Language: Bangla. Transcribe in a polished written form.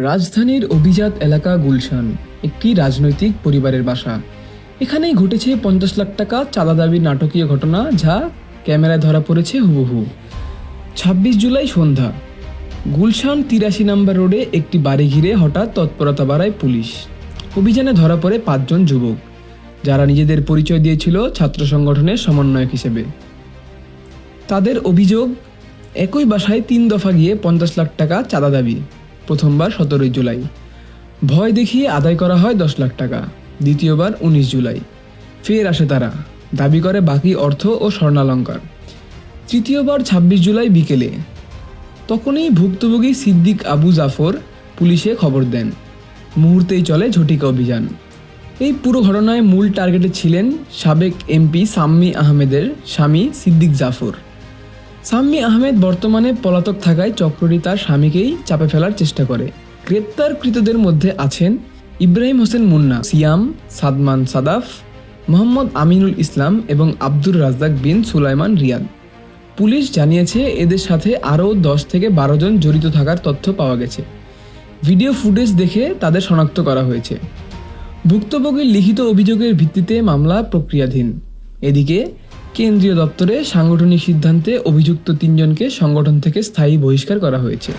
রাজধানীর অভিজাত এলাকা গুলশান একটি রাজনৈতিক পরিবারের বাসা। এখানেই ঘটেছে 50 লাখ টাকা চাঁদা দাবির নাটকীয় ঘটনা, যা ক্যামেরায় ধরা পড়েছে হুবহু। 26 জুলাই সন্ধ্যা গুলশান 83 নম্বর রোডে একটি বাড়ি ঘিরে হঠাৎ তৎপরতা বাড়ায় পুলিশ। অভিযানে ধরা পড়ে 5 জন যুবক, যারা নিজেদের পরিচয় দিয়েছিল ছাত্র সংগঠনের সমন্বয়ক হিসেবে। তাদের অভিযোগ, একই বাসায় 3 দফা গিয়ে 50 লাখ টাকা চাঁদা দাবি। প্রথমবার 17 জুলাই, ভয় দেখিয়ে আদায় করা হয় 10 লাখ টাকা। দ্বিতীয়বার 19 জুলাই, ফের আসে তারা, দাবি করে বাকি অর্থ ও স্বর্ণালঙ্কার। তৃতীয়বার 26 জুলাই বিকেলে, তখনই ভুক্তভোগী সিদ্দিক আবু জাফর পুলিশে খবর দেন। মুহূর্তেই চলে ঝটিকা অভিযান। এই পুরো ঘটনায় মূল টার্গেটে ছিলেন সাবেক এমপি সাম্মি আহমেদের স্বামী সিদ্দিক জাফর। সাম্মি আহমেদ বর্তমানে পলাতক থাকায় চক্রটি তার স্বামীকেই চাপে ফেলার চেষ্টা করে। গ্রেপ্তারকৃতদের মধ্যে আছেন ইব্রাহিম হোসেন মুন্না, সিয়াম, সাদমান সাদাফ, মোহাম্মদ আমিনুল ইসলাম এবং আব্দুর রাজ্জাক বিন সুলাইমান রিয়াদ। পুলিশ জানিয়েছে এদের সাথে আরও 10 থেকে 12 জন জড়িত থাকার তথ্য পাওয়া গেছে। ভিডিও ফুটেজ দেখে তাদের শনাক্ত করা হয়েছে। ভুক্তভোগীর লিখিত অভিযোগের ভিত্তিতে মামলা প্রক্রিয়াধীন। এদিকে কেন্দ্রীয় দপ্তরে সাংগঠনিক সিদ্ধান্তে অভিযুক্ত 3 জনকে সংগঠন থেকে স্থায়ী বহিষ্কার করা হয়েছে।